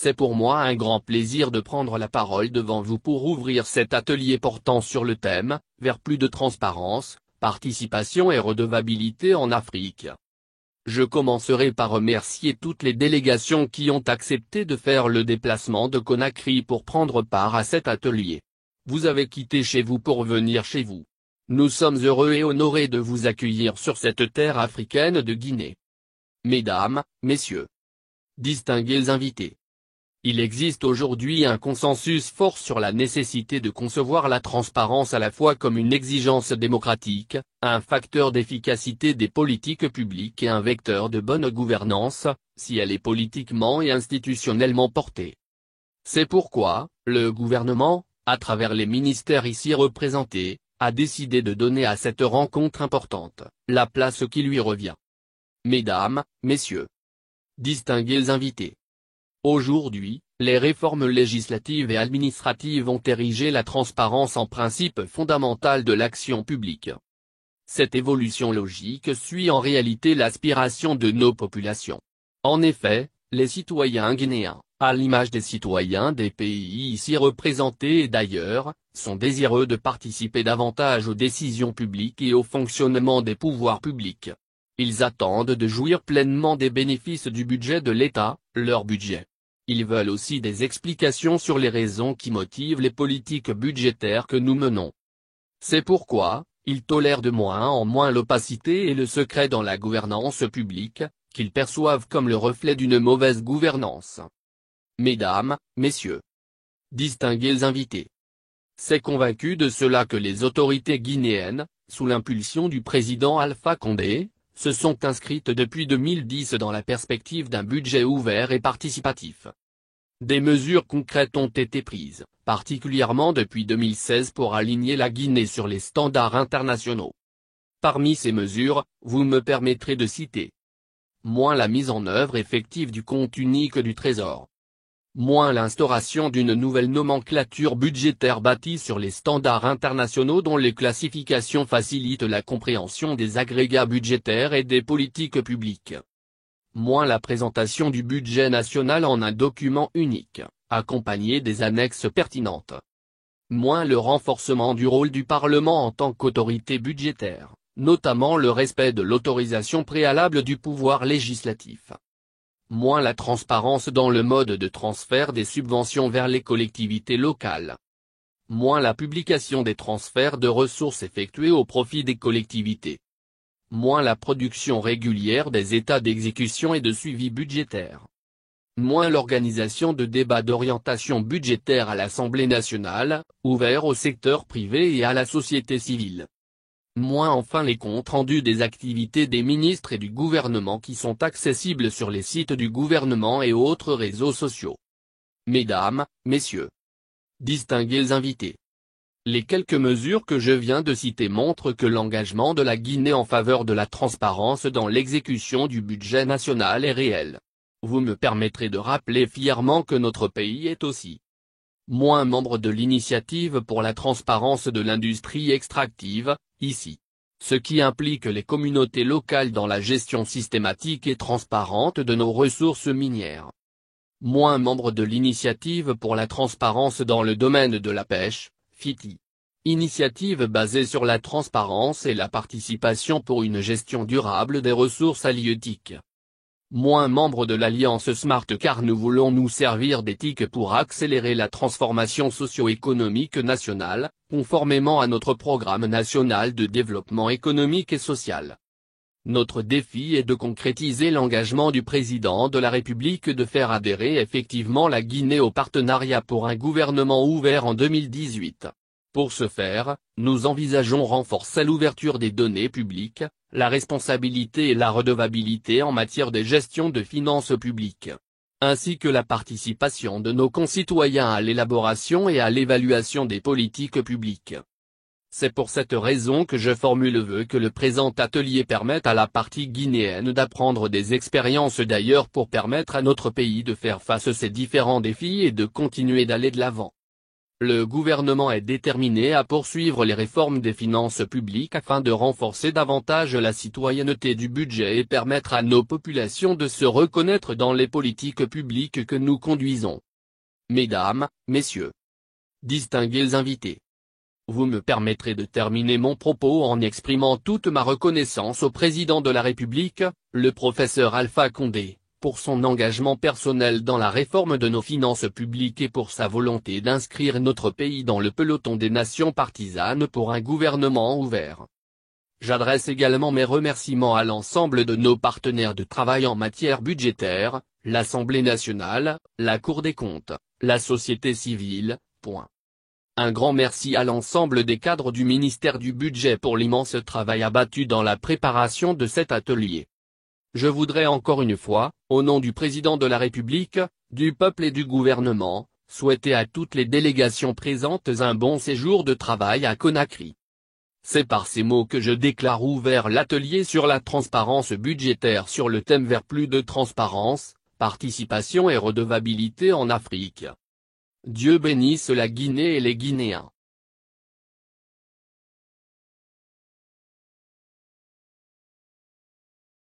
C'est pour moi un grand plaisir de prendre la parole devant vous pour ouvrir cet atelier portant sur le thème « Vers plus de transparence, participation et redevabilité en Afrique ». Je commencerai par remercier toutes les délégations qui ont accepté de faire le déplacement de Conakry pour prendre part à cet atelier. Vous avez quitté chez vous pour venir chez vous. Nous sommes heureux et honorés de vous accueillir sur cette terre africaine de Guinée. Mesdames, Messieurs, distingués invités. Il existe aujourd'hui un consensus fort sur la nécessité de concevoir la transparence à la fois comme une exigence démocratique, un facteur d'efficacité des politiques publiques et un vecteur de bonne gouvernance, si elle est politiquement et institutionnellement portée. C'est pourquoi, le gouvernement, à travers les ministères ici représentés, a décidé de donner à cette rencontre importante, la place qui lui revient. Mesdames, Messieurs, distingués invités. Aujourd'hui, les réformes législatives et administratives ont érigé la transparence en principe fondamental de l'action publique. Cette évolution logique suit en réalité l'aspiration de nos populations. En effet, les citoyens guinéens, à l'image des citoyens des pays ici représentés et d'ailleurs, sont désireux de participer davantage aux décisions publiques et au fonctionnement des pouvoirs publics. Ils attendent de jouir pleinement des bénéfices du budget de l'État, leur budget. Ils veulent aussi des explications sur les raisons qui motivent les politiques budgétaires que nous menons. C'est pourquoi, ils tolèrent de moins en moins l'opacité et le secret dans la gouvernance publique, qu'ils perçoivent comme le reflet d'une mauvaise gouvernance. Mesdames, Messieurs, distingués invités. C'est convaincu de cela que les autorités guinéennes, sous l'impulsion du président Alpha Condé, se sont inscrites depuis 2010 dans la perspective d'un budget ouvert et participatif. Des mesures concrètes ont été prises, particulièrement depuis 2016 pour aligner la Guinée sur les standards internationaux. Parmi ces mesures, vous me permettrez de citer. Moins la mise en œuvre effective du compte unique du Trésor. Moins l'instauration d'une nouvelle nomenclature budgétaire bâtie sur les standards internationaux dont les classifications facilitent la compréhension des agrégats budgétaires et des politiques publiques. Moins la présentation du budget national en un document unique, accompagné des annexes pertinentes. Moins le renforcement du rôle du Parlement en tant qu'autorité budgétaire, notamment le respect de l'autorisation préalable du pouvoir législatif. Moins la transparence dans le mode de transfert des subventions vers les collectivités locales. Moins la publication des transferts de ressources effectués au profit des collectivités. Moins la production régulière des états d'exécution et de suivi budgétaire. Moins l'organisation de débats d'orientation budgétaire à l'Assemblée nationale, ouverts au secteur privé et à la société civile. Moins enfin les comptes rendus des activités des ministres et du gouvernement qui sont accessibles sur les sites du gouvernement et autres réseaux sociaux. Mesdames, Messieurs, distingués invités. Les quelques mesures que je viens de citer montrent que l'engagement de la Guinée en faveur de la transparence dans l'exécution du budget national est réel. Vous me permettrez de rappeler fièrement que notre pays est aussi moins membre de l'initiative pour la transparence de l'industrie extractive, ici. Ce qui implique les communautés locales dans la gestion systématique et transparente de nos ressources minières. Moins membre de l'initiative pour la transparence dans le domaine de la pêche, FITI. Initiative basée sur la transparence et la participation pour une gestion durable des ressources halieutiques. Moins membre de l'Alliance Smart car nous voulons nous servir d'éthique pour accélérer la transformation socio-économique nationale, conformément à notre programme national de développement économique et social. Notre défi est de concrétiser l'engagement du président de la République de faire adhérer effectivement la Guinée au partenariat pour un gouvernement ouvert en 2018. Pour ce faire, nous envisageons renforcer l'ouverture des données publiques, la responsabilité et la redevabilité en matière de gestion de finances publiques, ainsi que la participation de nos concitoyens à l'élaboration et à l'évaluation des politiques publiques. C'est pour cette raison que je formule le vœu que le présent atelier permette à la partie guinéenne d'apprendre des expériences d'ailleurs pour permettre à notre pays de faire face à ces différents défis et de continuer d'aller de l'avant. Le gouvernement est déterminé à poursuivre les réformes des finances publiques afin de renforcer davantage la citoyenneté du budget et permettre à nos populations de se reconnaître dans les politiques publiques que nous conduisons. Mesdames, Messieurs, distingués invités, vous me permettrez de terminer mon propos en exprimant toute ma reconnaissance au président de la République, le professeur Alpha Condé, pour son engagement personnel dans la réforme de nos finances publiques et pour sa volonté d'inscrire notre pays dans le peloton des nations partisanes pour un gouvernement ouvert. J'adresse également mes remerciements à l'ensemble de nos partenaires de travail en matière budgétaire, l'Assemblée nationale, la Cour des comptes, la société civile. Un grand merci à l'ensemble des cadres du ministère du Budget pour l'immense travail abattu dans la préparation de cet atelier. Je voudrais encore une fois, au nom du président de la République, du peuple et du gouvernement, souhaiter à toutes les délégations présentes un bon séjour de travail à Conakry. C'est par ces mots que je déclare ouvert l'atelier sur la transparence budgétaire sur le thème vers plus de transparence, participation et redevabilité en Afrique. Dieu bénisse la Guinée et les Guinéens.